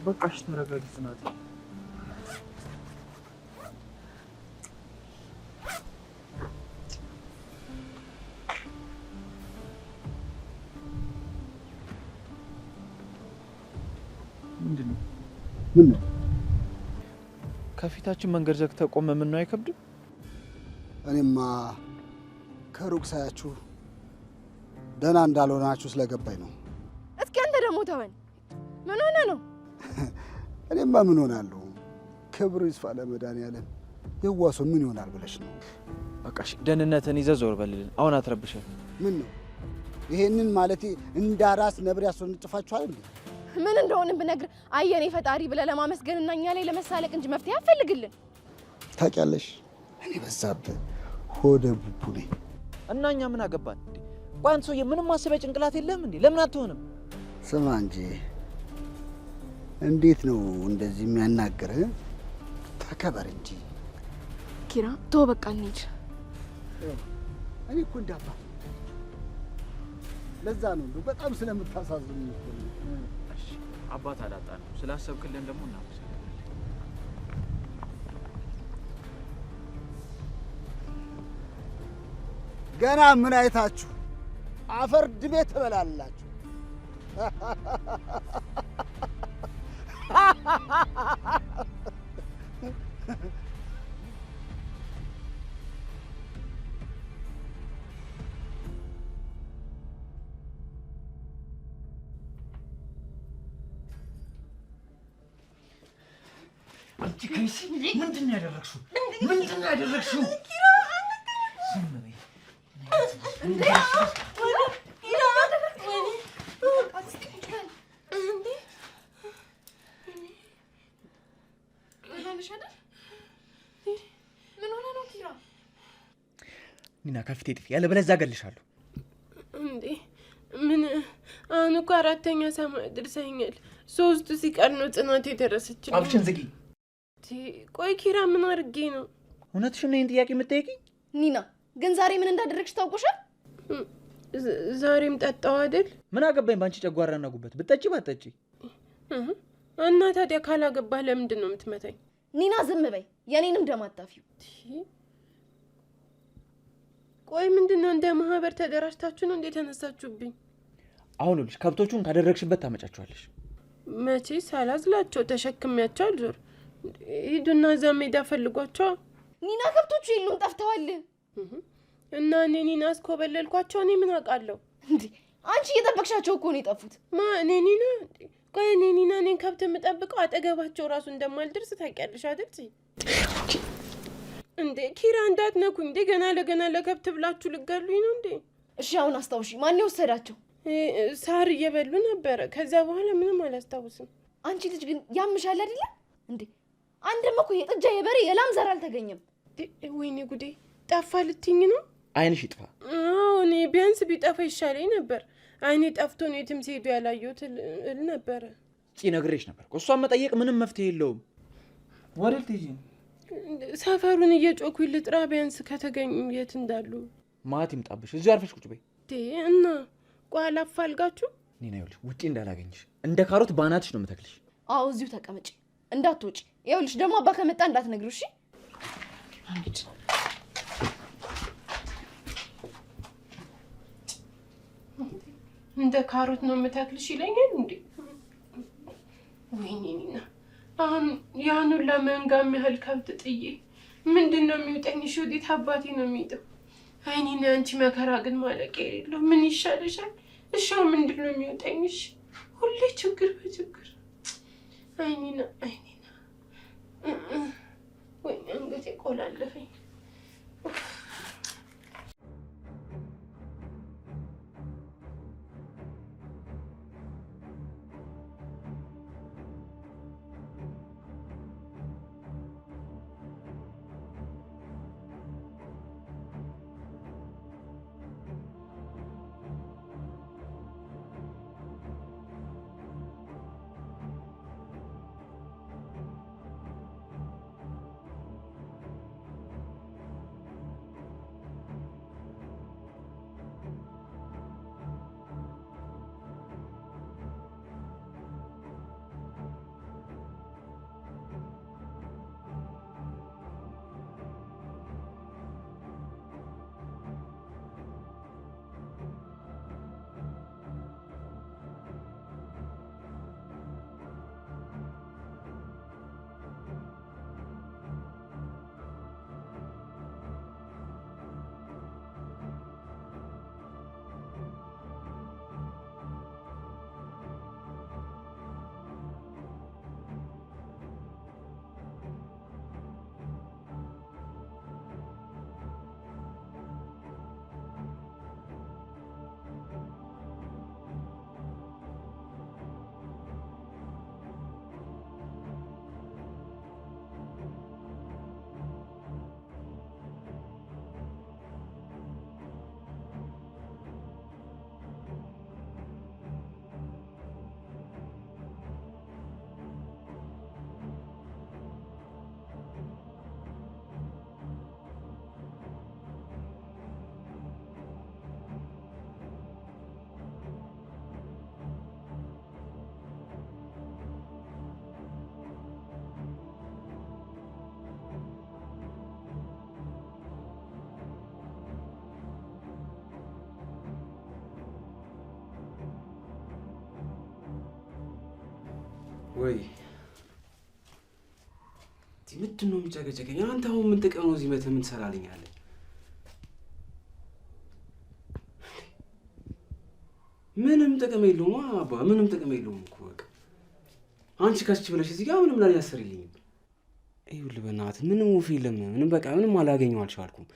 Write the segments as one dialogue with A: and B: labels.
A: በቃሽ ተረጋጊ ጽናት
B: ምን ነው
A: ከፊታችን መንገድ ዘግተህ ቆመህ ምን ነው አይከብድም
B: እኔማ ከሩቅ ሳያችሁ ደህና እንዳልሆናችሁ ስለገባኝ ነው
C: እስኪ አንተ ደግሞ ተወን ምን ሆነ ነው
B: እኔማ ምን ሆናለሁ ክብሩ ይስፋ ለመድኃኒዓለም የዋሶ ምን ይሆናል ብለሽ ነው
A: በቃሽ ደህንነትን ይዘህ ዞር በልልን አሁን አትረብሸን
B: ምን ነው ይሄንን ማለቴ እንዳራስ ነብር ያስወንጭፋችኋል እንዴ
C: ምን እንደሆነ ብነግር አየኔ ፈጣሪ ብለህ ለማመስገንና እኛ ላይ ለመሳለቅ እንጂ መፍትሄ አትፈልግልን
B: ታውቂያለሽ እኔ በዛብህ ሆደ ቡቡ ነኝ
A: እና እኛ ምን አገባን እንዴ ቋንሶ የምንም ማሰቢያ ጭንቅላት የለም እንዴ ለምን አትሆንም
B: ስማ እንጂ እንዴት ነው እንደዚህ የሚያናገርህ ተከበር እንጂ
C: ኪራ ተው በቃ እንሂድ
B: እኔ እኮ እንዳባ ለዛ ነው እንደው በጣም ስለምታሳዝኝ እኮ
A: እሺ አባት አላጣን ስላሰብክልን ደግሞ እናመሰግናለን
B: ገና ምን አይታችሁ አፈር ድሜ ትበላላችሁ
A: አንቺ ከይሲ ምንድነው ያደረግሽው ምንድነው ያደረግሽው ኒና ከፊቴ ጥፊ ያለበለዚያ እገልሻለሁ
D: እንዴ ምን አሁን እኮ አራተኛ ሰማይ ደርሰኛል ሶስቱ ሲቀር ነው ጽናት የደረሰችልኝ
A: አብሽን ዝጊ
D: ቆይ ኪራ ምን አድርጌ ነው
A: እውነትሽን ነው ይሄን ጥያቄ የምትጠይቂኝ
C: ኒና ግን ዛሬ ምን እንዳደረግሽ ታውቆሻል
D: ዛሬም ጠጣው አይደል
A: ምን አገባኝ ባንቺ ጨጓራና ጉበት ብትጠጪ ባትጠጪ
D: እና ታዲያ ካላገባህ ለምንድን ነው የምትመታኝ
C: ኒና ዝም በይ የኔንም ደም አታፊው
D: ቆይ ምንድነው እንደ ማህበር ተደራጅታችሁ ነው እንዴ ተነሳችሁብኝ
A: አሁን ልጅ ከብቶቹን ካደረግሽበት ታመጫቸዋለሽ
D: መቼ ሳላዝላቸው ተሸክሚያቸው አልዞር ሂዱና ዘሜዳ ፈልጓቸው
C: ኒና ከብቶቹ የሉም ጠፍተዋል
D: እና እኔ ኒና አስኮበለልኳቸው እኔ ምን አውቃለሁ
C: እንዴ አንቺ እየጠበቅሻቸው እኮ ነው የጠፉት
D: እኔ ኒና ቆይ እኔ ኒና እኔን ከብት የምጠብቀው አጠገባቸው ራሱ እንደማልደርስ ታውቂያለሽ አይደል እንዴ ኪራ እንዳትነኩኝ እንዴ ገና ለገና ለከብት ብላችሁ ልገሉኝ ነው እንዴ
C: እሺ አሁን አስታውሺ ማን ይወሰዳቸው
D: ሳር እየበሉ ነበር ከዛ በኋላ ምንም አላስታውስም
C: አንቺ ልጅ ግን ያምሻል አይደል እንዴ አንድም እኮ የጥጃ የበሬ የላም ዘር አልተገኘም
D: ወይኔ ጉዴ ጠፋ ልትኝ ነው
A: አይንሽ ይጥፋ
D: እኔ ቢያንስ ቢጠፋ ይሻለኝ ነበር አይኔ ጠፍቶ ነው የትም ሲሄዱ ያላየሁት እል ነበር
A: ነግሬሽ ነበር እሷን መጠየቅ ምንም መፍትሄ የለውም ወዴት ትሄጂ
D: ሰፈሩን እየጮኩ ልጥራ ቢያንስ ከተገኙ የት እንዳሉ
A: ማት ይምጣብሽ እዚህ አርፈሽ ቁጭ በይ
D: እና ቋላ አፋልጋችሁ
A: ኒና ይኸውልሽ ውጪ እንዳላገኝሽ እንደ ካሮት ባናትሽ ነው የምተክልሽ
C: አዎ እዚሁ ተቀመጪ እንዳትወጪ ይኸውልሽ ደግሞ አባ ከመጣ እንዳትነግሪው እሺ
D: እንደ ካሮት ነው የምተክልሽ ይለኛል እንዴ ወይኔ ኒና አሁን ያኑ ለመንጋም ያህል ከብት ጥዬ ምንድነው የሚውጠኝ ወዴት አባቴ ነው የሚጠው አይኔና አንቺ መከራ ግን ማለቂያ የሌለው ምን ይሻልሻል እሺው ምንድነው የሚውጠኝሽ ሁሌ ችግር በችግር አይኔና ወይኔ አንገቴ ቆላለፈኝ
E: ወይ ምንድን ነው የሚጨቀጨቀኝ? አንተ አሁን ምን ጥቅም ነው እዚህ መተህ ምን ትሰራልኛለህ? ምንም ጥቅም የለውም አባ፣ ምንም ጥቅም የለውም እኮ በቃ አንቺ ከስች ብለሽ እዚህ ጋር ምንም ላይ ያሰርልኝ። ይኸውልህ በእናትህ ምንም ወፍ የለም፣ ምንም በቃ ምንም አላገኘው አልቻልኩም።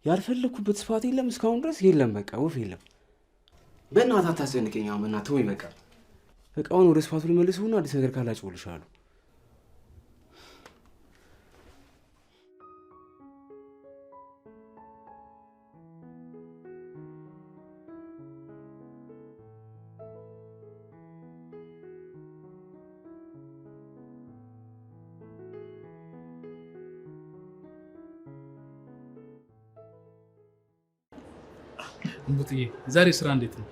E: ያልፈለኩበት ስፋት የለም እስካሁን ድረስ የለም፣ በቃ ወፍ የለም። በእናትህ አታስጨንቀኝ አሁን በእናትህ ወይ በቃ አሁን ወደ ስፋቱ ልመልሰውና አዲስ ነገር ካላችሁ እልሻለሁ።
F: እንቡጥዬ ዛሬ ስራ እንዴት ነው?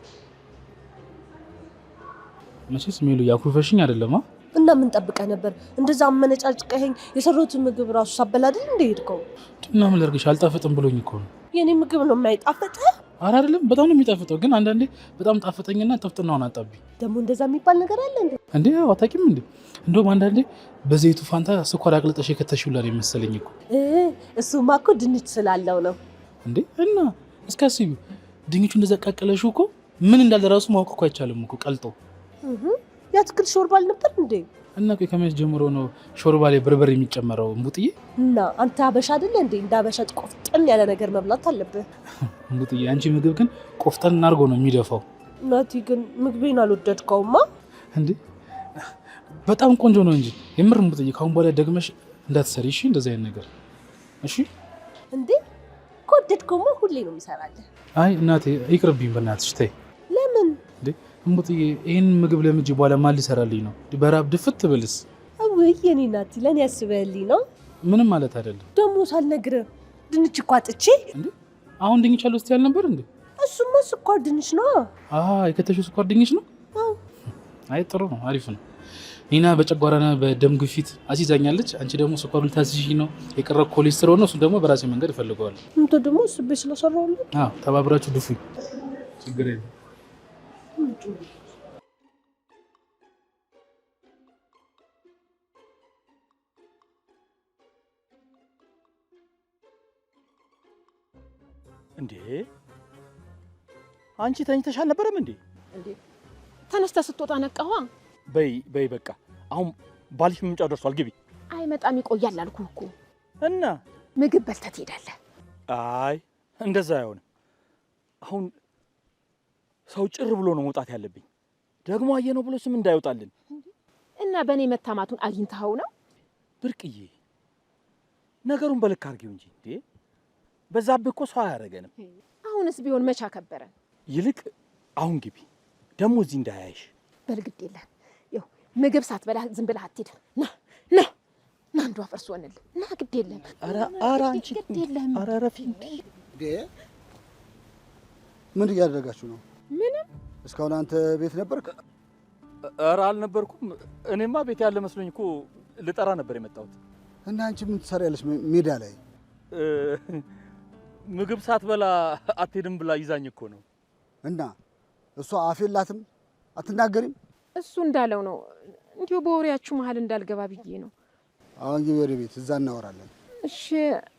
F: መቼስ ሜሉ ያኩፈሽኝ አይደለም
G: እና ምን ጠብቀህ ነበር? እንደዛ አመነጫጭቀኸኝ የሰራሁትን ምግብ ራሱ ሳበላ አይደል እንደ ሄድከው?
F: እና ምን ላድርግሽ አልጣፈጥም ብሎኝ እኮ ነው።
G: የኔ ምግብ ነው የማይጣፍጥህ?
F: ኧረ አይደለም በጣም ነው የሚጣፍጠው፣ ግን አንዳንዴ በጣም ጣፈጠኝና ጥፍጥናውን አጣብኝ።
G: ደግሞ እንደዛ የሚባል ነገር አለ እንዴ?
F: እንዴ አታውቂም እንዴ? እንደውም አንዳንዴ በዘይቱ ፋንታ ስኳር አቅልጠሽ የከተሽው ላይ መሰለኝ እኮ።
G: እሱማ እኮ ድንች ስላለው ነው
F: እንዴ። እና እስኪ አስቢው ድንቹ እንደዛ ቀቀለሽው እኮ ምን እንዳለ ራሱ ማወቅ እኮ አይቻልም እኮ ቀልጦ።
G: የአትክልት ሾርባ አልነበር እንዴ?
F: እና ቆይ ከመቼ ጀምሮ ነው ሾርባ ላይ በርበሬ የሚጨመረው እንቡጥዬ?
G: እና አንተ አበሻ አይደለ እንዴ? እንደ አበሻ ቆፍጠን ያለ ነገር መብላት አለብህ
F: እንቡጥዬ። አንቺ ምግብ ግን ቆፍጠን አድርጎ ነው የሚደፋው።
G: ናቲ ግን ምግቤን አልወደድከውማ
F: እንዴ? በጣም ቆንጆ ነው እንጂ የምር እንቡጥዬ። ካሁን በኋላ ደግመሽ እንዳትሰሪ እሺ? እንደዚህ አይነት ነገር እሺ?
G: እንዴ ከወደድከውማ ሁሌ ነው የሚሰራልህ።
F: አይ እናቴ ይቅርብኝ በእናትሽ ተይ።
G: ለምን
F: እንዴ እንቡጥዬ? ይሄን ምግብ ለምጂ በኋላ ማን ሊሰራልኝ ነው? በራብ ድፍት ብልስ?
G: ወይ የኔ ናቲ ለኔ ያስበህልኝ ነው።
F: ምንም ማለት አይደለም።
G: ደግሞ ሳልነግርህ ድንች እኮ አጥቼ።
F: እንዴ አሁን ድንች አለ ውስጥ ያልነበር እንዴ?
G: እሱማ ስኳር ድንች ነው።
F: የከተሽው ስኳር ድንች ነው። አይ ጥሩ ነው፣ አሪፍ ነው። ኒና በጨጓራና በደም ግፊት አሲዛኛለች። አንቺ ደግሞ ስኳሩን ታስይሽ ነው የቀረ ኮሌስትሮል ነው። እሱ ደግሞ በራሴ መንገድ እፈልገዋለሁ።
G: እንት ደግሞ ስቤ ስለሰራሁልህ
F: ተባብራችሁ ድፉኝ፣ ችግር የለም።
A: እንዴ አንቺ ተኝተሽ አልነበረም እንዴ?
C: ተነስተህ ስትወጣ ነቃዋ።
A: በይ በቃ አሁን ባልሽ መምጫው ደርሷል፣ ግቢ።
C: አይመጣም ይቆያል አልኩህ እኮ።
A: እና
C: ምግብ በልተህ ትሄዳለህ።
A: አይ እንደዛ አይሆንም። አሁን ሰው ጭር ብሎ ነው መውጣት ያለብኝ። ደግሞ አየነው ብሎ ስም እንዳይወጣልን።
C: እና በእኔ መታማቱን አግኝተኸው ነው?
A: ብርቅዬ ነገሩን በልክ አድርጊው እንጂ እንዴ በዛብህ እኮ ሰው አያደርገንም።
C: አሁንስ ቢሆን መቻ ከበረን።
A: ይልቅ አሁን ግቢ፣ ደግሞ እዚህ እንዳያይሽ።
C: በልግድ የለም ይኸው ምግብ ሳትበላ ዝም ብለህ አትሄድ። ና አንዱ አፈርስ ሆነል እና ግድ የለም።
A: ኧረ አንቺ
C: ግድ የለም።
A: ኧረ ረፊ እንዴ
B: ምን እያደረጋችሁ ነው?
C: ምንም።
B: እስካሁን አንተ ቤት ነበርክ?
A: ኧረ አልነበርኩም። እኔማ ቤት ያለ መስሎኝ እኮ ልጠራ ነበር የመጣሁት።
B: እና አንቺ ምን ትሰሪያለሽ ሜዳ ላይ?
A: ምግብ ሳትበላ አትሄድም ብላ ይዛኝ እኮ ነው።
B: እና እሷ አፍ የላትም አትናገሪም?
C: እሱ እንዳለው ነው። እንዲሁ በወሬያችሁ መሀል እንዳልገባ ብዬ ነው።
B: አሁን ግቢ ወደ ቤት፣ እዛ እናወራለን።
C: እሺ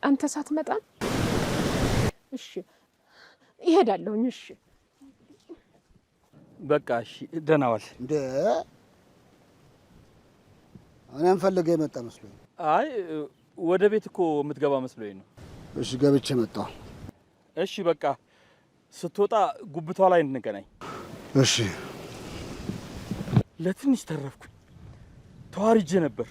C: አንተ ሳትመጣ? እሺ ይሄዳለሁኝ። እሺ
A: በቃ እሺ፣ ደህና ዋል።
B: እንደ እኔም ፈልገህ የመጣ መስሎኝ።
A: አይ ወደ ቤት እኮ የምትገባ መስሎኝ ነው።
B: እሺ ገብቼ መጣሁ።
A: እሺ በቃ ስትወጣ ጉብቷ ላይ እንገናኝ።
B: እሺ።
A: ለትንሽ ተረፍኩኝ፣ ተዋርጄ ነበር።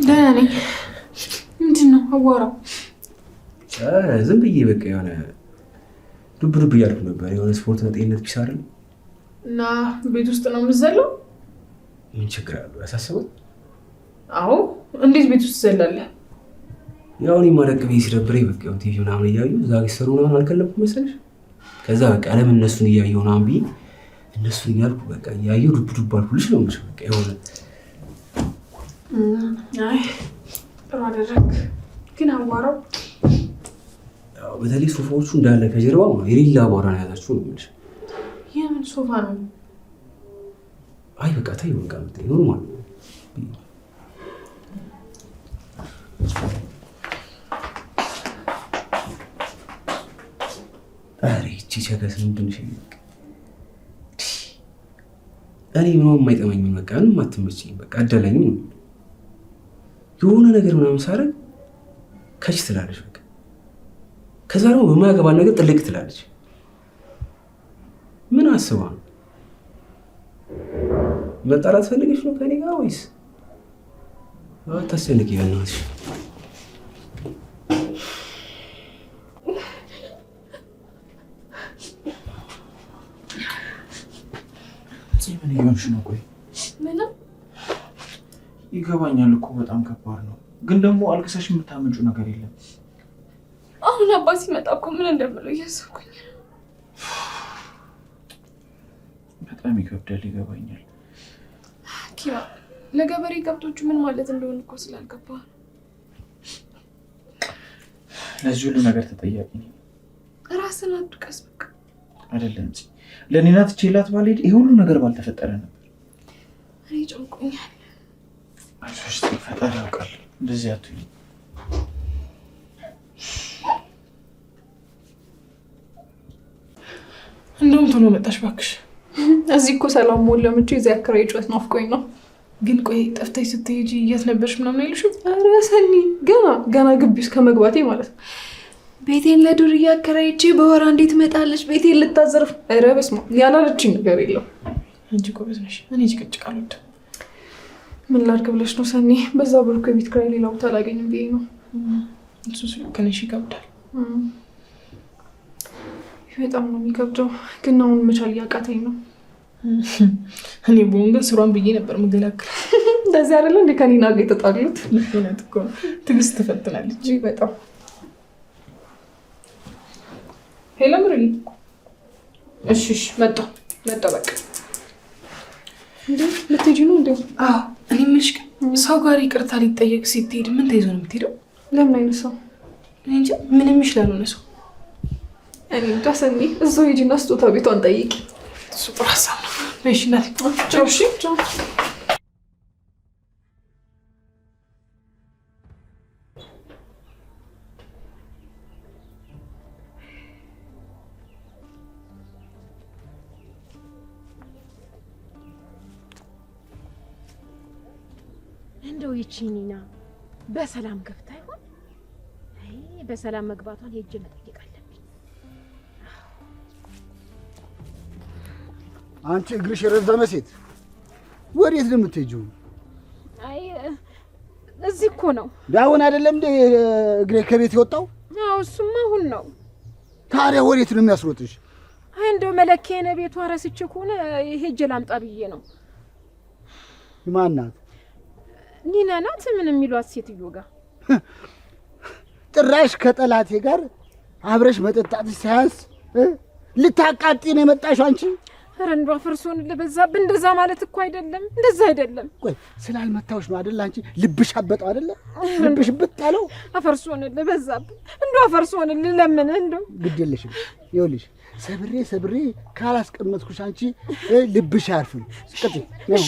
D: ደህና ነኝ። ምንድን ነው አዋራው?
E: ዝም ብዬ በቃ የሆነ ዱብ እያልኩ ነበር። የሆነ ስፖርት ለጤንነት ቢስ አይደል?
D: እና ቤት ውስጥ ነው የምትዘለው?
E: ምን ችግር አለው? ያሳስበው?
D: አዎ። እንዴት ቤት ውስጥ ትዘላለህ?
E: ያው እኔ ማረቅ ቤት ሲደብረኝ በቃ ያው ቲቪ ምናምን እያዩ እዛ ሲሰሩ ምናምን አልከለብኩም መሰለሽ። ከዛ በቃ ለምን እነሱን እያየሁ ምናምን ብዬ እነሱን እያልኩ በቃ እያየሁ ዱብ አልኩልሽ ነው የምልሽ። በቃ የሆነ
D: አይ ጥሩ አደረግ። ግን አቧራው
E: በተለይ ሶፋዎቹ እንዳለ ከጀርባው የሌላ አቧራ ነው ያዛችሁ ነው የምልሽ።
D: የምን ሶፋ ነው?
E: አይ በቃ ተይው በቃ ኖርማል ነው። አሬ እቺ ቸገስ ምንድን ነው? እኔ ምንም የማይጠመኝም በቃ ምንም አትመችኝ በቃ አደለኝ ነው። የሆነ ነገር ምናምን ሳረግ ከች ትላለች በቃ። ከዛ ደግሞ በማያገባን ነገር ጥልቅ ትላለች። ምን አስባ ነው? መጣላት ፈልገሽ ነው ከኔ ጋር ወይስ? አታስጨንቂ በእናትሽ።
A: ምን እየሆንሽ ነው? ቆይ
D: ምንም
A: ይገባኛል እኮ በጣም ከባድ ነው፣ ግን ደግሞ አልቅሰሽ የምታመጩ ነገር የለም።
D: አሁን አባት ሲመጣ እኮ ምን እንደምለው እያሰብኩኝ
A: በጣም ይከብዳል። ይገባኛል
D: ኪራ፣ ለገበሬ ከብቶቹ ምን ማለት እንደሆነ እኮ ስላልገባ
A: ለዚህ ሁሉ ነገር ተጠያቂ ነኝ።
D: ራስን አትውቀስ በቃ።
A: አይደለም እንጂ ለኔ ናት ቼላት ባልሄድ ይሄ ሁሉ ነገር ባልተፈጠረ ነበር።
D: እኔ ጨንቆኛል።
A: አይዞሽ ፈጣሪ ያውቃል። እንደዚህ አትሁኝ።
D: እንደውም ቶሎ መጣሽ እባክሽ። እዚህ እኮ ሰላም ሞላ ምቹ እዚህ አከራይ ጩኸት ናፍቆኝ ነው። ግን ቆይ ጠፍተሽ ስትሄጂ የት ነበርሽ ምናምን አይልሽም? ኧረ ሰኒ ገና ግቢ ውስጥ ከመግባቴ ማለት ነው ቤቴን ለዱርዬ አከራይቼ በወራ እንዴት ትመጣለች ቤቴን ልታዘርፍ። ኧረ በስመ አብ ያላለችኝ ነገር የለም። አንቺ ጎበዝ ነሽ። እኔ ጭቅጭቅ አልወድም። ምን ላድርግ ብለሽ ነው ሰኒ? በዛ ብርኩ የቤት ኪራይ ሌላ ቦታ አላገኝም ብዬ ነው። እሱ ከነሽ ይከብዳል። በጣም ነው የሚከብደው። ግን አሁን መቻል እያቃተኝ ነው። እኔ በሆን ግን ስሯን ብዬ ነበር የምገላግል። እንደዚህ አይደለ እንደ ከኔና ጋር የተጣሉት። እውነት እኮ ነው። ትዕግስት ትፈትናለች በጣም። ሄሎ ምሩዬ። እሺ መጣሁ በቃ። እንዴ ልትሄጂ ነው እንዴ? አዎ። እኔ የምልሽ ሰው ጋር ይቅርታ ሊጠየቅ ስትሄድ ምን ተይዞ ነው የምትሄደው? ለምን አይነት ሰው? እኔ እንጃ ምንም ይችላል ነው ሰው። እኔ እንዳሰኒ እዛው ሂጂና ስጦታ ቤቷን ጠይቂ። እሱ ጥሩ ሀሳብ ነው። እሺ እናቴ ቻው። እሺ ቻው።
C: እንደው ይቺ ኒና በሰላም ገብታ ይሆን? አይ በሰላም መግባቷን ሄጄ መጠየቅ አለብኝ።
B: አንቺ እግርሽ የረዘመ ሴት ወዴት ነው የምትሄጂው?
C: አይ እዚህ እኮ ነው።
B: ዳውን አይደለም እንደ እግሬ ከቤት የወጣው?
C: አዎ እሱማ አሁን ነው።
B: ታዲያ ወዴት ነው የሚያስሮጥሽ?
C: አይ እንደው መለኬነ ቤቷ ረስቼ ከሆነ ሄጄ ላምጣ ብዬ ነው።
B: ማን ናት?
C: ኒና ናት። ምን የሚሏት ሴትዮ ጋር
B: ጭራሽ ከጠላቴ ጋር አብረሽ መጠጣትሽ ሳያንስ ልታቃጢ ነው የመጣሽው አንቺ?
C: ኧረ እንደው አፈርሶን ለበዛብን። እንደዛ ማለት እኮ አይደለም፣ እንደዛ አይደለም።
B: ቆይ ስላልመታውሽ ነው አይደል? አንቺ ልብሽ አበጠው አይደለ? ልብሽ ብጣለው
C: አፈርሶን ለበዛብን። እንደው አፈርሶን ለምን እንደው
B: ግድ የለሽም። ይኸውልሽ ሰብሬ ካላስቀመጥኩሽ አንቺ ልብሽ አያርፍም። ቀጥ ነው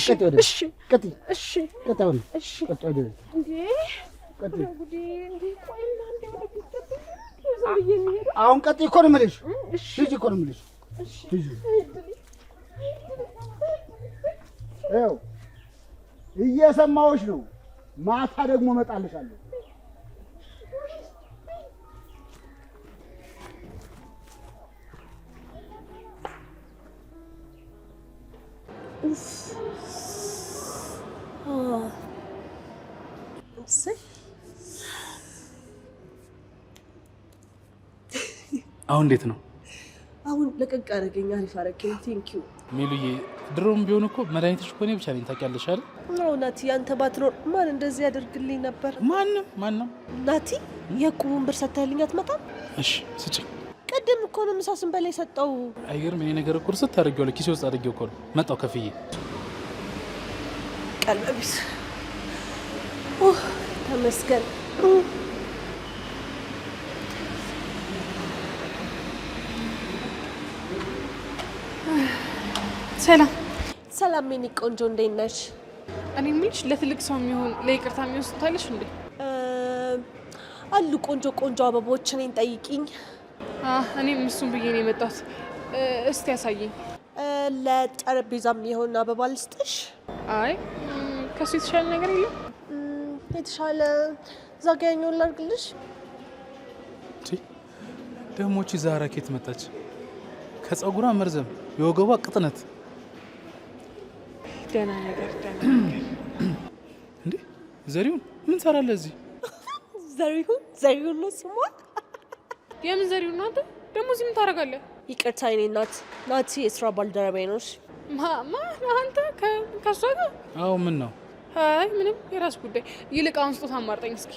B: ቀጥ ወደ
C: እሺ
B: ቀጥ
C: እሺ
B: ቀጥ ወደ
C: እሺ
B: ቀጥ ወደ
C: እንዴ
B: ቀጥ
C: ጉዲ እንዴ ቆይና እንደው
B: አሁን ቀጥ እኮ ነው የምልሽ። ልጅ እኮ ነው የምልሽ። ልጅ ይኸው እየሰማሁሽ ነው። ማታ ደግሞ እመጣልሻለሁ።
F: አሁን እንዴት ነው?
G: አሁን ለቀቅ አደረገኝ። አሪፍ አደረገኝ። ቴንኪው
F: ሚሉዬ። ድሮም ቢሆን እኮ መድኃኒትሽ እኮ እኔ ብቻ ነኝ ታውቂያለሽ አይደል?
G: ናቲ ያንተ ባትኖር ማን እንደዚህ ያደርግልኝ ነበር?
F: ማንም
G: ናቲ የቁሙን ብር ሰጥተህልኝ አትመጣም?
F: እሺ ስጭኝ።
G: ቅድም እኮ ነው ምሳ ስንበላ የሰጠው።
F: አይገርም? እኔ ነገር እኮ ርስት አድርጌዋለሁ፣ ኪሴ ውስጥ አድርጌው እኮ ነው መጣው ከፍዬ።
G: ቀልበቢስ ተመስገን። ሰላም የኔ ቆንጆ እንዴት ነሽ?
H: እኔ የምልሽ ለትልቅ ሰው የሚሆን ለይቅርታ የሚሆን ስታለሽ እንዴ?
G: አሉ ቆንጆ አበቦች እኔን ጠይቂኝ።
H: እኔም እሱን ብዬ ነው የመጣሁት። እስቲ ያሳየኝ።
G: ለጠረጴዛ የሚሆን አበባ ልስጥሽ?
H: አይ ከሱ የተሻለ ነገር የለም?
G: የተሻለ ዛጋኛውን ላድርግልሽ?
F: ደግሞ እቺ ዛራ ኬት መጣች? ከጸጉሯ መርዘም የወገቧ ቅጥነት
H: ደህና ነገር
F: እንዴ! ዘሪሁን ምን ሰራለህ እዚህ?
G: ዘሪሁን ነው ስሟ።
H: የምን ዘሪሁን ነው? አንተ ደግሞ እዚህ ምን ታደርጋለህ?
G: ይቅርታ የኔ እናት፣ ናቲ የስራ ባልደረባዬ ነው።
H: አንተ ከእሷ ጋር?
F: አዎ ምን ነው?
H: አይ ምንም፣ የራስ ጉዳይ። ይልቅ አሁን ስጦታ አማርጠኝ እስኪ።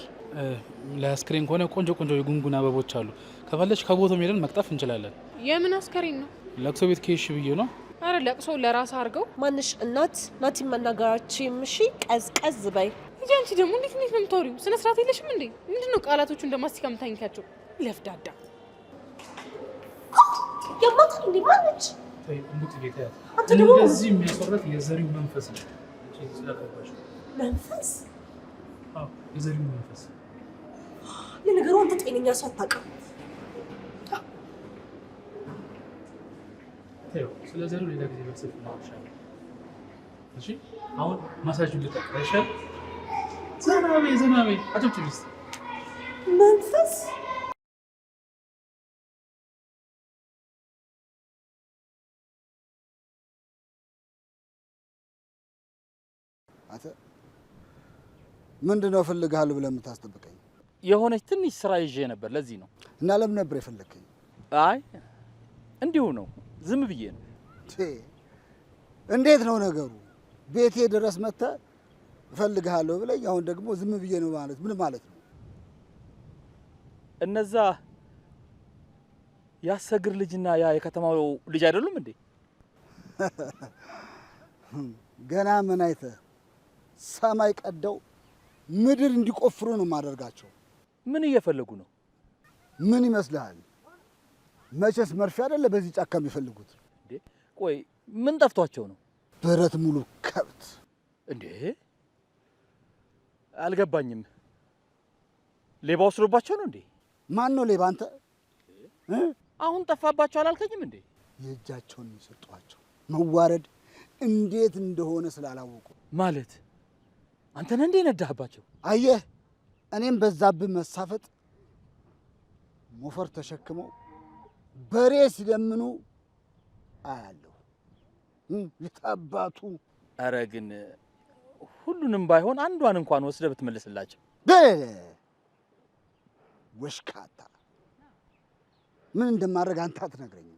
F: ለአስክሬን ከሆነ ቆንጆ የጉንጉን አበቦች አሉ። ከፈለሽ ከቦታው ሄደን መቅጠፍ እንችላለን።
H: የምን አስከሬን ነው?
F: ለቅሶ ቤት ከሽ ብዬ ነው።
H: አረ ለቅሶ ለራስ አድርገው።
G: ማንሽ እናት ናቲ መናገራችን ምሺ ቀዝቀዝ በይ
H: እንጂ። አንቺ ደግሞ እንዴት ነው የምታወሪው? ስነ ስርዓት የለሽም እንዴ? ምንድነው ቃላቶቹ እንደማስቲካ የምታኝካቸው? ለፍዳዳ
G: የማታል እንዴ ማንች
F: እንዴት ቤት አንተ ደግሞ እንደዚህ የሚያስወራት የዘሪው መንፈስ ነው።
G: መንፈስ?
F: አዎ የዘሪው መንፈስ።
G: ለነገሩ አንተ ጤነኛ ሰው አታውቅም።
F: ስለ ዘሪው ሌላ ጊዜ በሰፊ ነው ይሻላል። እሺ አሁን ማሳጁን ልቀጥል አይሻል? ዘናቤ አጭብጭብስ
G: መንፈስ
B: አንተ ምንድነው ፈልግሃል ብለህ የምታስጠብቀኝ?
A: የሆነች ትንሽ ስራ ይዤ ነበር፣ ለዚህ ነው።
B: እና ለምን ነበር የፈለግከኝ?
A: አይ እንዲሁ ነው፣ ዝም ብዬ ነው።
B: እንዴት ነው ነገሩ? ቤቴ ድረስ መጥተህ እፈልግሃለሁ ብለኝ አሁን ደግሞ ዝም ብዬ ነው ማለት ምን ማለት ነው?
A: እነዛ ያሰግር ልጅና ያ የከተማው ልጅ አይደሉም እንዴ?
B: ገና ምን አይተህ ሰማይ ቀደው ምድር እንዲቆፍሩ ነው ማደርጋቸው።
A: ምን እየፈለጉ ነው?
B: ምን ይመስልሃል? መቼስ መርፌ አይደለ በዚህ ጫካ የሚፈልጉት?
A: እንዴ ቆይ ምን ጠፍቷቸው ነው?
B: ብረት ሙሉ ከብት።
A: እንዴ አልገባኝም። ሌባ ወስዶባቸው ነው እንዴ?
B: ማን ነው ሌባ? አንተ
A: አሁን ጠፋባቸው አላልከኝም እንዴ?
B: የእጃቸውን የሚሰጧቸው መዋረድ እንዴት እንደሆነ ስላላወቁ
A: ማለት አንተ ነህ እንዴ ነዳህባቸው?
B: አየህ፣ እኔም በዛብህ መሳፈጥ ሞፈር ተሸክመው በሬ ሲለምኑ አያለሁ። የታባቱ።
A: አረ ግን ሁሉንም ባይሆን አንዷን እንኳን ወስደህ ብትመልስላቸው።
B: ወሽካታ ምን እንደማድረግ አንተ አትነግረኝም?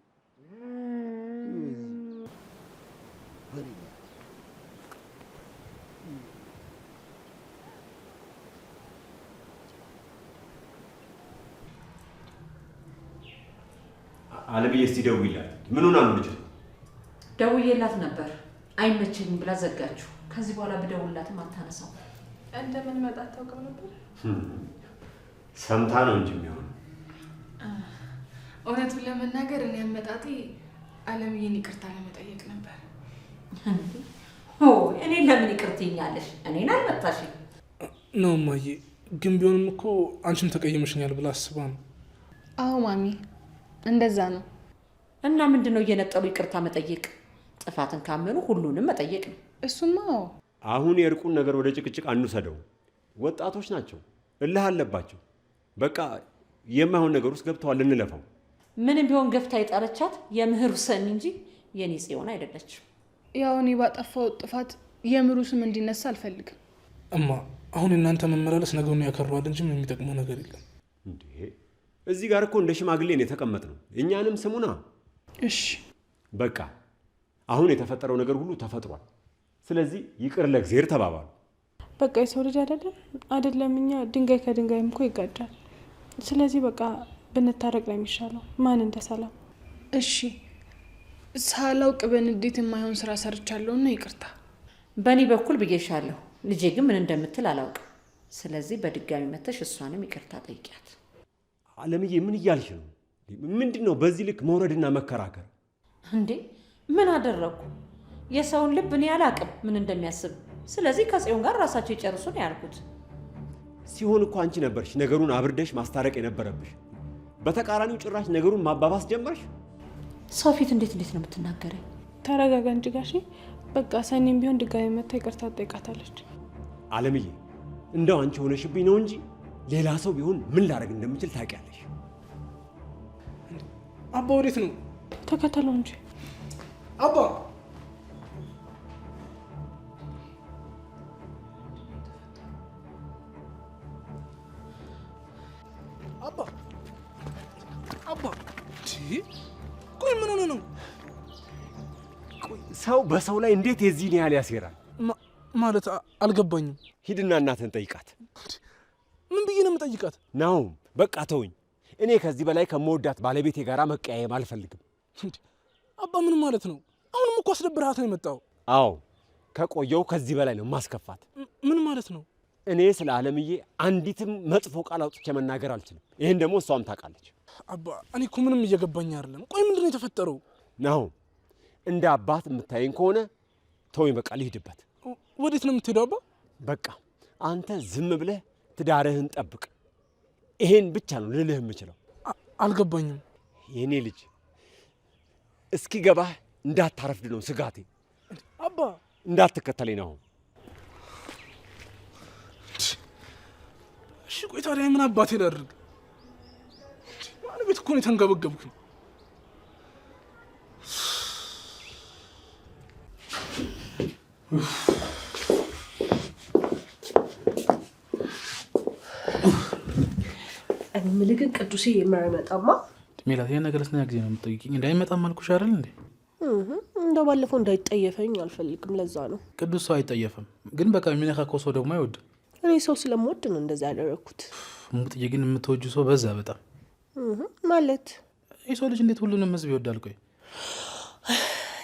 I: አለምዬ እስቲ ደውይላት። ምን ሆና ነው ልጅ?
J: ደውዬላት ነበር አይመችኝም ብላ ዘጋችሁ። ከዚህ በኋላ ብደውልላትም አታነሳው።
H: እንደምን መጣ ታውቀው ነበር?
I: ሰምታ ነው እንጂ የሚሆነው።
H: እውነቱን ለመናገር እኔ አመጣጤ አለምዬን ይቅርታ ለመጠየቅ ነበር።
J: እኔ ለምን ይቅርትኛለሽ? እኔን አልመጣሽኝ
F: ነው ማዬ። ግን ቢሆንም እኮ አንቺም ተቀየምሽኛል ብላ አስባ ነው።
H: አዎ ማሚ እንደዛ ነው።
J: እና ምንድነው እየነጠሉ ይቅርታ መጠየቅ? ጥፋትን ካመኑ ሁሉንም መጠየቅ ነው።
H: እሱማ
I: አሁን የእርቁን ነገር ወደ ጭቅጭቅ አንውሰደው። ወጣቶች ናቸው፣ እልህ አለባቸው። በቃ የማይሆን ነገር ውስጥ ገብተዋል፣ እንለፈው።
J: ምንም ቢሆን ገፍታ የጣለቻት የምህሩ ሰኒ እንጂ የኔ ጽዮን አይደለችም።
H: ያው እኔ ባጠፋው ጥፋት የምሩ ስም እንዲነሳ አልፈልግም።
F: እማ አሁን እናንተ መመላለስ ነገሩን ያከረዋል እንጂ ምን የሚጠቅመው ነገር የለም።
I: እንዴ እዚህ ጋር እኮ እንደ ሽማግሌ ነው የተቀመጥነው። እኛንም ስሙና።
H: እሺ
I: በቃ አሁን የተፈጠረው ነገር ሁሉ ተፈጥሯል። ስለዚህ ይቅር ለእግዚአብሔር ተባባሉ።
H: በቃ የሰው ልጅ አይደለም እኛ ድንጋይ ከድንጋይም እኮ ይጋጫል። ስለዚህ በቃ ብንታረቅ ነው የሚሻለው። ማን እንደ ሰላም።
D: እሺ ሳላውቅ በንዴት የማይሆን ስራ ሰርቻለሁና ይቅርታ።
J: በእኔ በኩል ብዬሻለሁ። ልጄ ግን ምን እንደምትል አላውቅም። ስለዚህ በድጋሚ መተሽ እሷንም ይቅርታ ጠይቂያት።
I: አለምዬ ምን እያልሽ ነው? ምንድን ነው በዚህ ልክ መውረድና መከራከር?
J: እንዴ ምን አደረኩ? የሰውን ልብ እኔ አላውቅም ምን እንደሚያስብ። ስለዚህ ከጽዮን ጋር ራሳቸው ይጨርሱ ነው ያልኩት።
I: ሲሆን እኮ አንቺ ነበርሽ ነገሩን አብርደሽ ማስታረቅ የነበረብሽ። በተቃራኒው ጭራሽ ነገሩን ማባባስ ጀመርሽ።
J: ሰው ፊት እንዴት ነው የምትናገረኝ?
H: ተረጋጋ እንጂ ጋሼ። በቃ ሰኔም ቢሆን ድጋሚ መታ ይቅርታ ጠይቃታለች።
I: አለምዬ እንደው አንቺ ሆነሽብኝ ነው እንጂ ሌላ ሰው ቢሆን ምን ላደርግ እንደምችል ታውቂያለሽ።
F: አባ ወዴት ነው?
H: ተከተለው እንጂ
F: አባ። አባ አባ ቆይ ምን ሆነ ነው?
I: ሰው በሰው ላይ እንዴት የዚህን ያህል ያሴራል?
F: ማለት አልገባኝም።
I: ሂድና እናትህን ጠይቃት።
F: ምን ብዬ ነው የምጠይቃት?
I: ናውም በቃ ተውኝ። እኔ ከዚህ በላይ ከመወዳት ባለቤቴ ጋር መቀያየም አልፈልግም።
F: አባ ምን ማለት ነው? አሁንም እኮ አስደብርሃት ነው የመጣው።
I: አዎ ከቆየው ከዚህ በላይ ነው ማስከፋት።
F: ምን ማለት ነው?
I: እኔ ስለ አለምዬ አንዲትም መጥፎ ቃል አውጥቼ መናገር አልችልም። ይህን ደግሞ እሷም ታውቃለች።
F: አባ እኔ እኮ ምንም እየገባኝ አይደለም። ቆይ ምንድን ነው የተፈጠረው?
I: ናው እንደ አባት የምታየኝ ከሆነ ተወኝ፣ በቃ ልሂድበት።
F: ወዴት ነው የምትሄደው አባ?
I: በቃ አንተ ዝም ብለህ ትዳርህን ጠብቅ። ይሄን ብቻ ነው ልልህ የምችለው።
F: አልገባኝም።
I: የኔ ልጅ እስኪ ገባህ እንዳታረፍድ ነው ስጋቴ።
F: አባ እንዳትከተለኝ ነው። እሺ ቆይ ታዲያ ምን አባቴ ላድርግ? ባለቤት እኮ ነው የተንገበገብኩኝ።
G: እኔ የምልህ ግን ቅዱሴ የማይመጣማ?
F: ሜላት ይሄን ነገር ለስንተኛ ጊዜ ነው የምትጠይቂኝ? እንዳይመጣም አልኩሽ አይደል እንዴ?
G: እንደው ባለፈው እንዳይጠየፈኝ አልፈልግም። ለዛ ነው።
F: ቅዱስ ሰው አይጠየፍም፣ ግን በቃ የሚነካከው ሰው ደግሞ አይወድም።
G: እኔ ሰው ስለምወድ ነው እንደዛ ያደረኩት።
F: ሙጥዬ ግን የምትወጁ ሰው በዛ በጣም
G: ማለት
F: የሰው ልጅ እንዴት ሁሉንም ህዝብ ይወዳል? ቆይ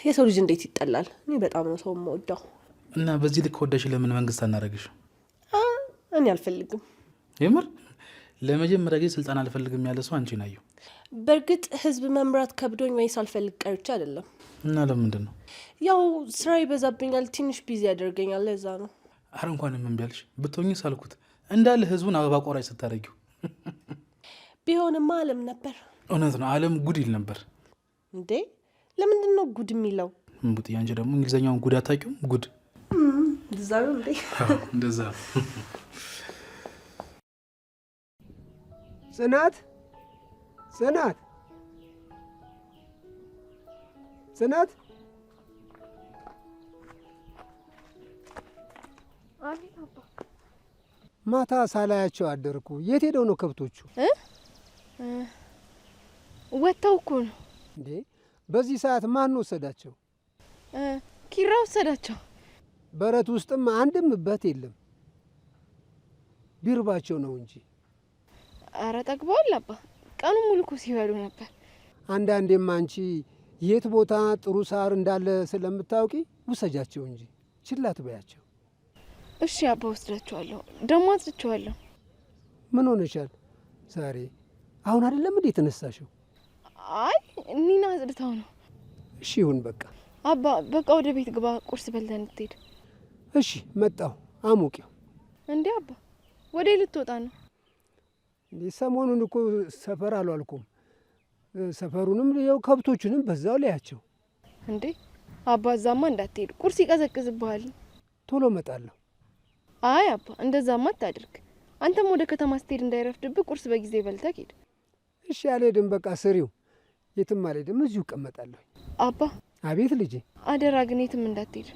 G: የሰው ልጅ እንዴት ይጠላል? እኔ በጣም ነው ሰው የምወዳው።
F: እና በዚህ ልክ ወደሽ ለምን መንግስት አናረግሽ?
G: እኔ አልፈልግም።
F: የምር ለመጀመሪያ ጊዜ ስልጣን አልፈልግም ያለ ሰው አንቺ ናየው።
G: በእርግጥ ህዝብ መምራት ከብዶኝ ወይስ አልፈልግ ቀርቼ አይደለም።
F: እና ለምንድን ነው?
G: ያው ስራ ይበዛብኛል፣ ትንሽ ቢዚ ያደርገኛል። ለዛ ነው።
F: አረ እንኳን ምን ቢያልሽ ብትሆኚ ሳልኩት እንዳለ ህዝቡን አበባ ቆራጭ ስታረጊው።
G: ቢሆንማ አለም ነበር።
F: እውነት ነው፣ አለም ጉድ ይል ነበር።
G: እንዴ ለምንድን ነው ጉድ የሚለው?
F: ቡጥ አንቺ ደግሞ እንግሊዘኛውን ጉድ አታውቂውም? ጉድ
G: እንደዛ ነው እንዴ?
F: እንደዛ።
B: ጽናት ጽናት ጽናት ማታ ሳላያቸው አደርኩ። የት ሄደው ነው ከብቶቹ?
C: ወጥተው እኮ ነው።
B: እንዴ በዚህ ሰዓት ማን ወሰዳቸው?
C: ኪራ ወሰዳቸው።
B: በረት ውስጥም አንድም በት የለም። ቢርባቸው ነው እንጂ።
C: አረ ጠግበዋል አባ። ቀኑ ሙሉ እኮ ሲበሉ ነበር።
B: አንዳንዴም አንቺ የት ቦታ ጥሩ ሳር እንዳለ ስለምታውቂ ውሰጃቸው እንጂ ችላ ትበያቸው።
C: እሺ አባ ወስዳቸዋለሁ። ደግሞ አጽድቼዋለሁ።
B: ምን ሆነሻል ዛሬ? አሁን አይደለም እንዴ የተነሳሽው?
C: አይ ኒና አጽድታው ነው።
B: እሺ ይሁን በቃ።
C: አባ በቃ ወደ ቤት ግባ፣ ቁርስ በልተን እንድትሄድ።
B: እሺ መጣሁ። አሙቂው።
C: እንዴ አባ ወደ ልትወጣ ነው?
B: ሰሞኑን እኮ ሰፈር አልዋልኩም። ሰፈሩንም ያው ከብቶቹንም በዛው ላያቸው።
C: እንዴ አባ እዛማ እንዳትሄድ፣ ቁርስ ይቀዘቅዝብሃል።
B: ቶሎ እመጣለሁ።
C: አይ አባ እንደዛማ አታድርግ። አንተም ወደ ከተማ ስትሄድ እንዳይረፍድብህ ቁርስ በጊዜ በልተህ ሂድ።
B: እሺ አልሄድም፣ በቃ ስሪው። የትም አልሄድም፣ እዚሁ እቀመጣለሁ።
C: አባ።
B: አቤት ልጄ።
C: አደራ ግን የትም እንዳትሄድ።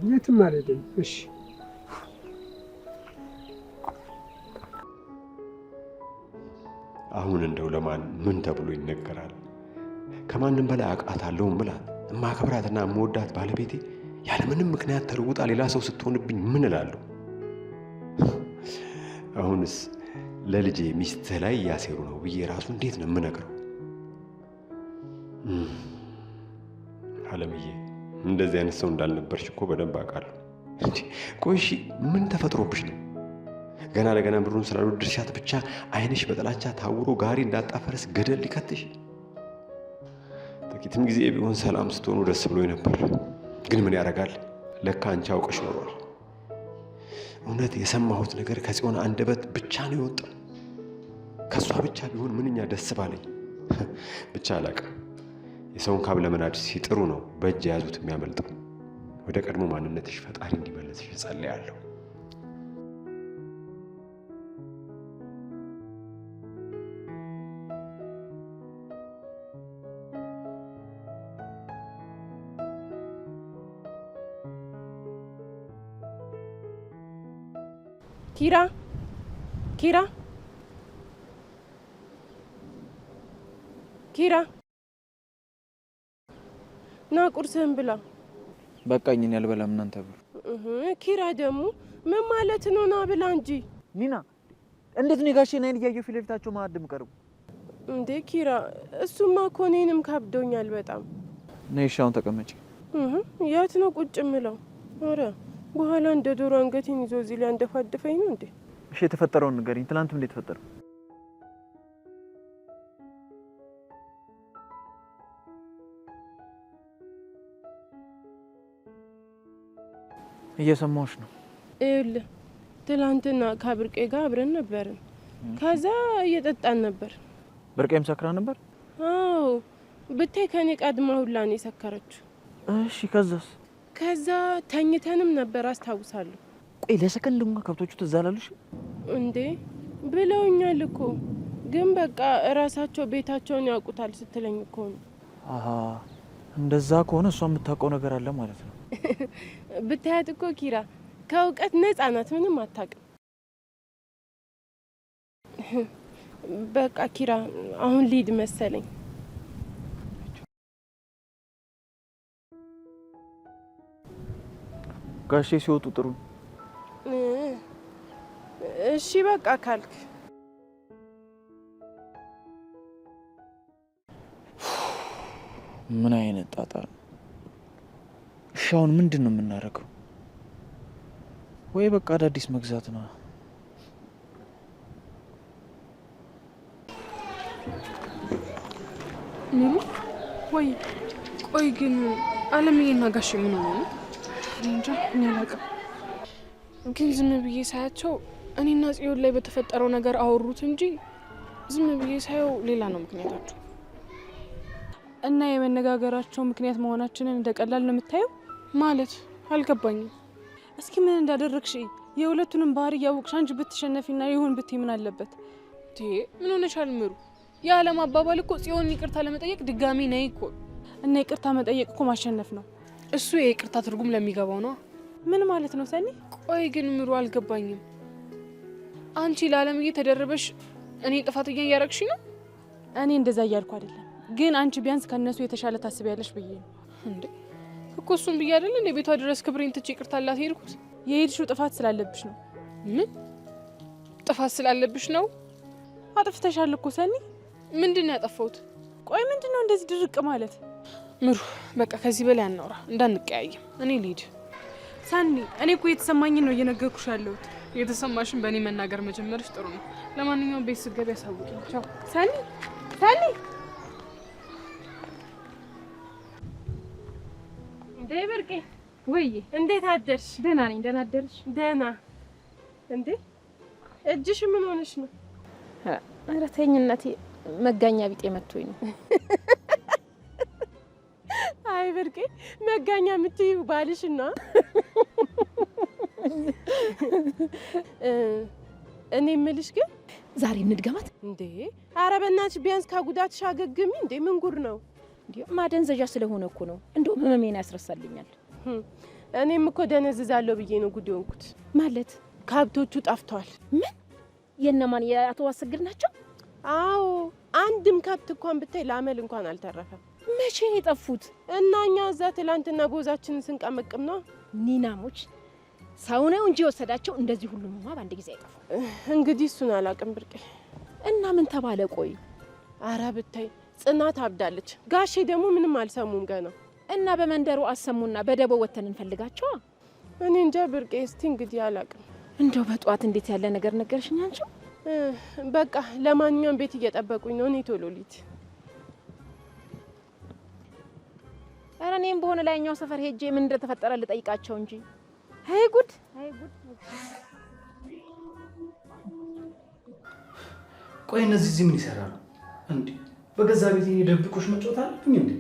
B: የትም አልሄድም። እሺ
I: አሁን እንደው ለማን ምን ተብሎ ይነገራል? ከማንም በላይ አውቃታለሁም ብላ ማከብራትና መወዳት ባለቤቴ ያለምንም ምክንያት ተለውጣ ሌላ ሰው ስትሆንብኝ ምን እላለሁ? አሁንስ ለልጄ ሚስትህ ላይ እያሴሩ ነው ብዬ ራሱ እንዴት ነው የምነግረው? አለምዬ እንደዚህ አይነት ሰው እንዳልነበርሽ እኮ በደንብ አውቃለሁ። ቆይ እሺ ምን ተፈጥሮብሽ ነው? ገና ለገና ብሩን ስላልወደድሻት ብቻ ዓይንሽ በጥላቻ ታውሮ ጋሪ እንዳጣፈረስ ገደል ሊከትሽ? ጥቂትም ጊዜ ቢሆን ሰላም ስትሆኑ ደስ ብሎኝ ነበር። ግን ምን ያደርጋል፣ ለካ አንቺ አውቀሽ ኖሯል። እውነት የሰማሁት ነገር ከጽዮን አንደበት ብቻ ነው የወጣው። ከሷ ብቻ ቢሆን ምንኛ ደስ ባለኝ። ብቻ አላውቅም፣ የሰውን ካብ ለመናድ ሲጥሩ ነው በእጅ የያዙት የሚያመልጠው። ወደ ቀድሞ ማንነትሽ ፈጣሪ እንዲመለስሽ እጸልያለሁ።
C: ኪራ ኪራ ኪራ ና ቁርስህን ብላ።
A: በቃኝ፣ እኔ አልበላም፣ እናንተ ብሉ።
C: ኪራ ደግሞ ምን ማለት ነው? ና ብላ እንጂ።
A: ኒና እንዴት ነው ጋሼን አይን እያየሁ ፊት ለፊታቸው ማዕድም ቀርቡ
C: እንዴ? ኪራ እሱማ እኮ እኔንም ካብዶኛል በጣም።
A: ነይ እሺ፣ አሁን ተቀመጪ።
C: የት ነው ቁጭ የምለው? ኧረ በኋላ እንደ ዶሮ አንገቴን ይዞ እዚህ ላይ አንደፋድፈኝ ነው እንዴ?
A: እሺ የተፈጠረውን ንገሪኝ። ትናንትም እንዴት ተፈጠረ? እየሰማሁሽ ነው።
C: ይኸውልህ ትላንትና ከብርቄ ጋር አብረን ነበርን። ከዛ እየጠጣን ነበር።
A: ብርቄም ሰክራ ነበር?
C: አዎ ብታይ ከኔ ቀድማ ሁላ ነው የሰከረችው።
A: እሺ ከዛስ?
C: ከዛ ተኝተንም ነበር አስታውሳለሁ።
A: ቆይ ለሰከንድ እንኳን ከብቶቹ ትዝ አላሉሽ
C: እንዴ? ብለውኛል እኮ ግን በቃ እራሳቸው ቤታቸውን ያውቁታል ስትለኝ እኮ ነው።
A: አሃ እንደዛ ከሆነ እሷ የምታውቀው ነገር አለ ማለት ነው።
C: ብታያት እኮ ኪራ ከእውቀት ነፃ ናት፣ ምንም አታውቅም። በቃ ኪራ አሁን ሊድ መሰለኝ።
A: ጋሼ ሲወጡ ጥሩ።
C: እሺ በቃ ካልክ።
A: ምን አይነት ጣጣ ነው? እሺ አሁን ምንድን ነው የምናደርገው? ወይ በቃ አዳዲስ መግዛት ነው?
H: ኑሩ ወይ ቆይ ግን አለምዬና ጋሼ ምን ሆነ ነው? እንጃ እኔ አላውቅም። ግን ዝም ብዬ ሳያቸው እኔና ጽዮን ላይ በተፈጠረው ነገር አወሩት እንጂ ዝም ብዬ ሳየው ሌላ ነው ምክንያታቸው። እና የመነጋገራቸው ምክንያት መሆናችንን እንደቀላል ነው የምታየው? ማለት አልገባኝም። እስኪ ምን እንዳደረግሽ የሁለቱንም ባህሪ እያወቅሽ አንቺ ብትሸነፊና ይሁን ብትይ ምን አለበት? ምን ሆነሻል ምሩ? የዓለም አባባል እኮ ጽዮን ይቅርታ ለመጠየቅ ድጋሚ ነይ እኮ። እና ይቅርታ መጠየቅ እኮ ማሸነፍ ነው። እሱ የይቅርታ ትርጉም ለሚገባው ነው። ምን ማለት ነው ሰኒ? ቆይ ግን ምሩ አልገባኝም። አንቺ ለዓለምዬ ተደረበሽ እኔ ጥፋተኛ እያረግሽ ነው? እኔ እንደዛ እያልኩ አይደለም፣ ግን አንቺ ቢያንስ ከነሱ የተሻለ ታስቢያለሽ ብዬ ነው። እንዴ እኮ እሱን ብዬ አይደል እንደ ቤቷ ድረስ ክብሬን ትቼ ይቅርታ ላት ሄድኩት። የሄድሽው ጥፋት ስላለብሽ ነው። ምን ጥፋት ስላለብሽ ነው? አጥፍተሻል እኮ ሰኒ። ምንድን ነው ያጠፋሁት? ቆይ ምንድን ነው እንደዚህ ድርቅ ማለት? ምሩ በቃ ከዚህ በላይ አናውራ፣ እንዳንቀያየም። እኔ ልሂድ። ሰኒ እኔ እኮ የተሰማኝን ነው እየነገርኩሽ ያለሁት። የተሰማሽን በእኔ መናገር መጀመርሽ ጥሩ ነው። ለማንኛውም ቤት ስትገቢ ያሳውቂኝ። ቻው ሰኒ። ሰኒ
C: እንዴ ብርቄ፣ ወይ እንዴት አደርሽ?
H: ደህና ነኝ። ደህና አደርሽ?
C: ደህና። እንዴ እጅሽ ምን ሆነሽ ነው?
J: ኧረ ተይኝ እናቴ፣ መጋኛ ቢጤ መቶኝ ነው።
C: አይ ብርቄ፣ መጋኛ የምትይው ባልሽና እኔ የምልሽ ግን
J: ዛሬ እንድገማት
C: እንዴ? ኧረ በእናትሽ ቢያንስ ከጉዳትሽ አገግሚ እንዴ። ምን ጉድ ነው?
J: እንዴ ማደንዘዣ ስለሆነ እኮ ነው። እንደውም ህመሜን ያስረሳልኛል።
C: እኔም እኮ ደነዝዛለሁ ብዬ ነው ጉድ የሆንኩት።
J: ማለት
C: ከብቶቹ ጠፍተዋል።
J: ምን? የእነማን? የአቶ አሰግድ ናቸው?
C: አዎ፣ አንድም ከብት እንኳን ብታይ ለአመል እንኳን አልተረፈም። መቼ ነው የጠፉት?
D: እና እኛ እዛ ትላንትና ጎዛችንን ስንቀመቅም ነው።
C: ኒናሞች ሰው ነው እንጂ የወሰዳቸው እንደዚህ ሁሉምማ በአንድ ጊዜ አይጠፉ።
D: እንግዲህ እሱን አላውቅም ብርቄ።
C: እና ምን ተባለ? ቆይ
D: አረ ብታይ ጽናት አብዳለች። ጋሼ ደግሞ ምንም አልሰሙም ገና።
C: እና በመንደሩ አሰሙና በደቦ ወተን እንፈልጋቸዋ።
D: እኔ እንጃ ብርቄ፣ እስቲ እንግዲህ አላውቅም።
C: እንደው በጧት እንዴት ያለ ነገር ነገርሽኝ አንቺ?
D: በቃ ለማንኛውም ቤት እየጠበቁኝ ነው። እኔ ቶሎ ልሂድ።
C: ኧረ እኔም በሆነ ላይኛው ሰፈር ሄጄ ምን እንደተፈጠረ ልጠይቃቸው እንጂ። አይ ጉድ፣ አይ ጉድ።
A: ቆይ እነዚህ እዚህ ምን ይሰራሉ እንዴ? በገዛ ቤት የደብቆሽ መጫወት አለብኝ እንዴ?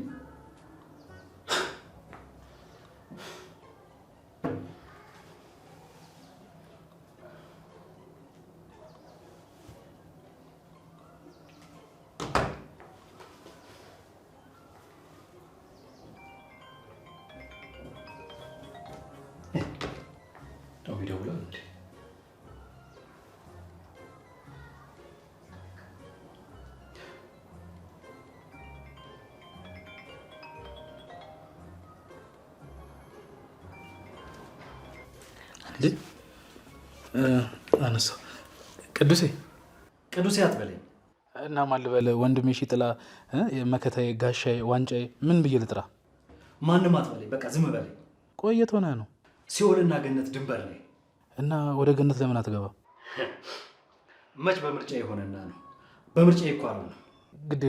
F: አነሳው። ቅዱሴ
A: ቅዱሴ አትበለኝ።
F: እና ማን ልበል? ወንድሜ ሺጥላ፣ መከታዬ፣ ጋሻዬ፣ ዋንጫዬ ምን ብዬ ልጥራ?
A: ማንም አትበለኝ። በቃ ዝም በለኝ።
F: ቆየት ሆነ ነው
A: ሲኦልና ገነት ድንበር ላይ
F: እና ወደ ገነት ለምን አትገባ?
A: መች በምርጫ የሆነና ነው? በምርጫ ይኳራል ነው። ግድ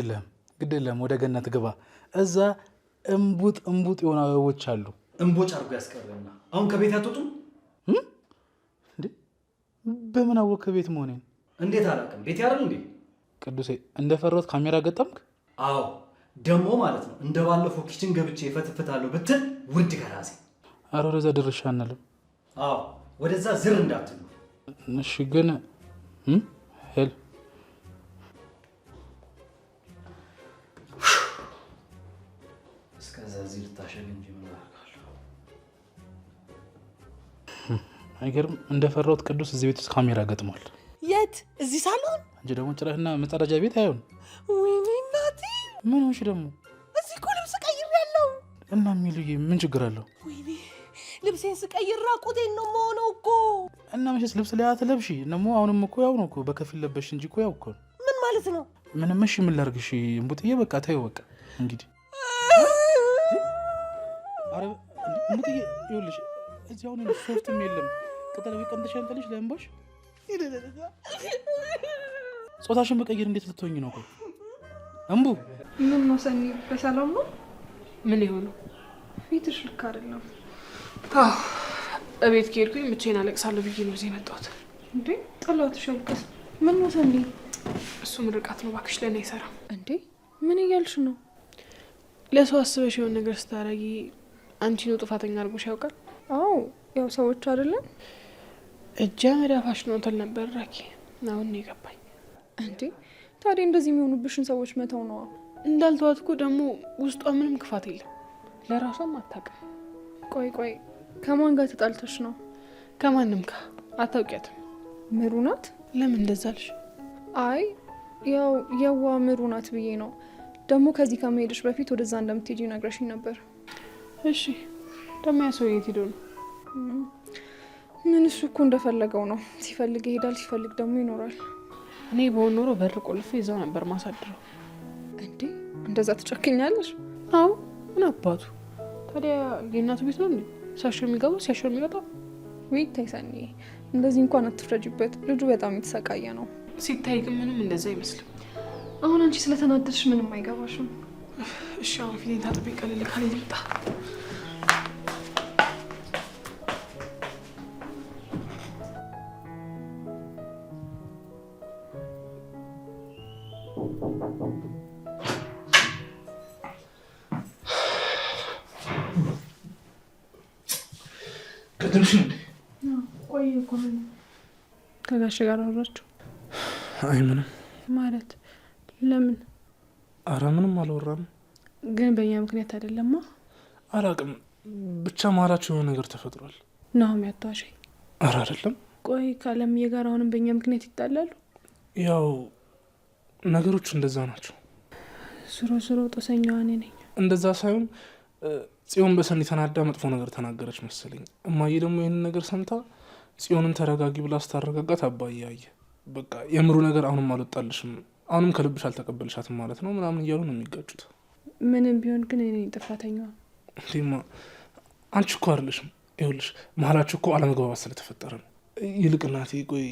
A: የለም ወደ ገነት ግባ። እዛ እምቡጥ የሆኑ አበቦች አሉ። እምቦጭ አድርጎ ያስቀረና አሁን ከቤት አትወጡም?
F: በምን አወቅ ከቤት መሆኔን?
A: እንዴት አላውቅም። ቤት ያደርግ እንዴ?
F: ቅዱሴ እንደፈራሁት ካሜራ ገጠምክ?
A: አዎ ደግሞ ማለት ነው እንደ ባለፈው ኪችን ገብቼ እፈትፍታለሁ ብትል ውርድ ከራሴ።
F: አረ ወደዛ ድርሻ አንልም።
A: አዎ ወደዛ ዝር እንዳትሉ
F: እሺ። ግን ሄል
A: እስከዛ እዚህ ልታሸግ እንጂ ምን አደርጋለሁ?
F: አይገርም። እንደፈራሁት ቅዱስ እዚህ ቤት ውስጥ ካሜራ ገጥሟል።
G: የት? እዚህ ሳሎን?
F: አንቺ ደግሞ ጭራሽና መጸዳጃ ቤት አይሆን?
G: ወይኔ እናቴ!
F: ምን ሆንሽ ደግሞ?
G: እዚህ እኮ ልብስ ቀይሬያለሁ።
F: እና የሚሉዬ ምን ችግር አለው?
G: ወይኔ ልብሴን ስቀይር ራቁቴን ነው የምሆነው እኮ።
F: እና መቼስ ልብስ ላይ አትለብሺ ነሞ። አሁንም እኮ ያው ነው እኮ በከፊል ለበሽ እንጂ እኮ ያው እኮ።
G: ምን ማለት ነው?
F: ምንም። እሺ ምን ላድርግሽ እምቡጥዬ? በቃ ተይው በቃ እንግዲህ። አረ እምቡጥዬ ይኸውልሽ እዚህ አሁን ሶፍትም የለም ቅጠል ቢቀንጥሽ አንጠልሽ ለእምቦሽ ጾታሽን በቀየር እንዴት ልትሆኝ ነው? ቆይ እምቡ
H: ምን ነው ሰኒ፣ በሰላም ነው?
D: ምን ይሆኑ?
H: ፊትሽ ልክ አይደለም። እቤት ከሄድኩኝ ብቻዬን አለቅሳለሁ ብዬ ነው እዚህ የመጣሁት። እንዴ ጠላትሽ ያልቅስ። ምን ነው ሰኒ? እሱ ምርቃት ነው እባክሽ፣ ለእኔ አይሰራም። እንዴ ምን እያልሽ ነው? ለሰው አስበሽ የሆነ ነገር ስታረጊ አንቺ ነው ጥፋተኛ አድርጎሽ ያውቃል? አዎ ያው ሰዎች አይደለም እጃ መዳፋሽ ነው ትል ነበር ራኪ። አሁን ነው የገባኝ። እንዴ ታዲያ እንደዚህ የሚሆኑብሽን ሰዎች መተው ነዋ። እንዳልተዋት እኮ ደግሞ ውስጧ ምንም ክፋት የለም፣ ለራሷም አታውቅም። ቆይ ከማን ጋር ተጣልተሽ ነው? ከማንም ጋር። አታውቂያትም? ምሩ ናት? ለምን እንደዛ አልሽ? አይ ያው የዋ ምሩ ናት ብዬ ነው። ደግሞ ከዚህ ከመሄድሽ በፊት ወደዛ እንደምትሄጂ ነግረሽኝ ነበር። እሺ ደግሞ ያ ሰው የት ሄዶ ነው? ምን እሱ እኮ እንደፈለገው ነው። ሲፈልግ ይሄዳል፣ ሲፈልግ ደግሞ ይኖራል። እኔ በሆን ኖሮ በር ቆልፌ ይዛው ነበር ማሳድረው። እንዴ እንደዛ ትጨክኛለሽ? አዎ ምን አባቱ ታዲያ የእናቱ ቤት ነው እንዴ? ሲያሸር የሚገባው ሲያሸር የሚወጣው። ወይ ታይሳኒ እንደዚህ እንኳን አትፍረጅበት። ልጁ በጣም የተሰቃየ ነው። ሲታይ ግን ምንም እንደዛ አይመስልም። አሁን አንቺ ስለተናደድሽ ምንም አይገባሽም። እሺ አሁን ፊቴን ታጥቤ ቀለል ካለ ልምጣ።
F: ቅድምሽ እንዴ?
H: ቆይ እኮ ከጋሽ ጋር አወራችሁ?
F: አይ ምንም
H: ማለት ለምን?
F: አረ ምንም አልወራም።
H: ግን በእኛ ምክንያት አይደለማ።
F: አላውቅም ብቻ መሀላችሁ የሆነ ነገር ተፈጥሯል።
H: ናሁም ያቷሽ?
F: አረ አይደለም።
H: ቆይ ከአለምዬ ጋር አሁንም በእኛ ምክንያት ይጣላሉ?
F: ያው ነገሮች እንደዛ ናቸው።
H: ስሮ ጦሰኛዋ እኔ ነኝ።
F: እንደዛ ሳይሆን ጽዮን በሰኒ ተናዳ መጥፎ ነገር ተናገረች መሰለኝ። እማዬ ደግሞ ይህንን ነገር ሰምታ ጽዮንን ተረጋጊ ብላ ስታረጋጋት አባዬ አየ በቃ የምሩ ነገር አሁንም አልወጣልሽም፣ አሁንም ከልብሽ አልተቀበልሻትም ማለት ነው ምናምን እያሉ ነው የሚጋጩት።
H: ምንም ቢሆን ግን እኔ ጥፋተኛዋ።
F: እንዴማ አንቺ እኮ አይደለሽም። ይኸውልሽ መሀላችሁ እኮ አለመግባባት ስለተፈጠረ ነው። ይልቅ እናቴ ቆይ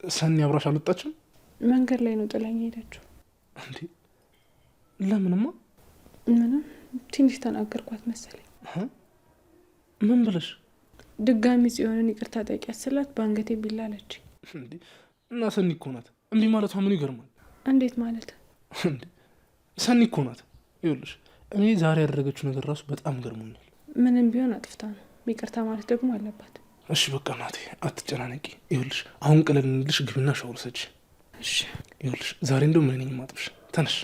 F: ሰኒ አብራሽ አልወጣችም?
H: መንገድ ላይ ነው ጥላኝ ሄደችው።
F: እንዴ ለምንማ?
H: ምንም ትንሽ ተናገርኳት መሰለኝ።
F: ምን ብለሽ?
H: ድጋሚ ጽዮንን ይቅርታ ጠይቂያት ስላት በአንገቴ ቢላለች።
F: እንዴ እና ሰኒ እኮ ናት። እምቢ ማለቷ ምን ይገርማል?
H: እንዴት ማለት?
F: እንዴ ሰኒ እኮ ናት። ይኸውልሽ እኔ ዛሬ ያደረገችው ነገር ራሱ በጣም ገርሞኛል።
H: ምንም ቢሆን አጥፍታ ነው፣ ይቅርታ ማለት ደግሞ አለባት።
F: እሺ በቃ እናቴ አትጨናነቂ። ይኸውልሽ አሁን ቀለል እንልሽ ግቢና ሻወር ውሰጂ።
H: እሺ
F: ይኸውልሽ ዛሬ እንደው ምን ነኝ ማጥብሽ። ተነሽ።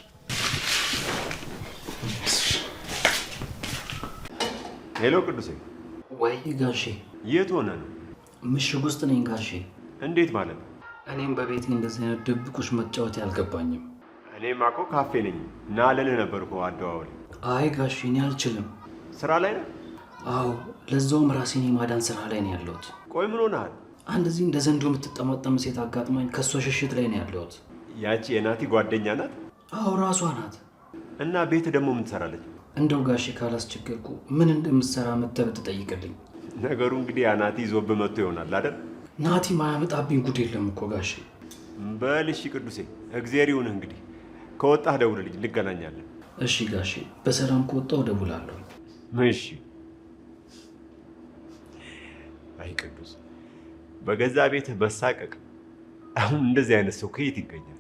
I: ሄሎ ቅዱሴ።
A: ወይ ጋሼ።
I: የት ሆነ ነው?
A: ምሽግ ውስጥ ነኝ ጋሼ።
I: እንዴት ማለት ነው?
A: እኔም በቤት እንደዚህ አይነት ድብቁሽ መጫወት ያልገባኝም።
I: እኔም እኮ ካፌ ነኝ እና ልልህ ነበር እኮ አደዋወል።
A: አይ ጋሼ እኔ አልችልም።
I: ስራ ላይ ነህ?
A: አዎ ለዛውም ራሴን የማዳን ስራ ላይ ነው ያለሁት።
I: ቆይ ምን ሆነሃል?
A: አንድ እዚህ እንደ ዘንዶ የምትጠመጠም ሴት አጋጥማኝ ከእሷ ሽሽት ላይ ነው ያለሁት።
I: ያቺ የናቲ ጓደኛ ናት?
A: አዎ ራሷ ናት።
I: እና ቤት ደግሞ ምን ትሰራለች?
A: እንደው ጋሼ ካላስቸገርኩ ምን እንደምትሰራ መተህ ብትጠይቅልኝ።
I: ነገሩ እንግዲህ ያ ናቲ ይዞብህ መጥቶ ይሆናል አይደል?
A: ናቲ ማያመጣብኝ ጉድ የለም እኮ ጋሼ።
I: በል እሺ ቅዱሴ፣ እግዜር ይሁንህ። እንግዲህ ከወጣህ ደውልልኝ፣ እንገናኛለን።
A: እሺ ጋሼ፣ በሰላም ከወጣሁ እደውላለሁ።
I: እሺ። አይ ቅዱስ፣ በገዛ ቤትህ መሳቀቅ። አሁን እንደዚህ አይነት ሰው ከየት ይገኛል?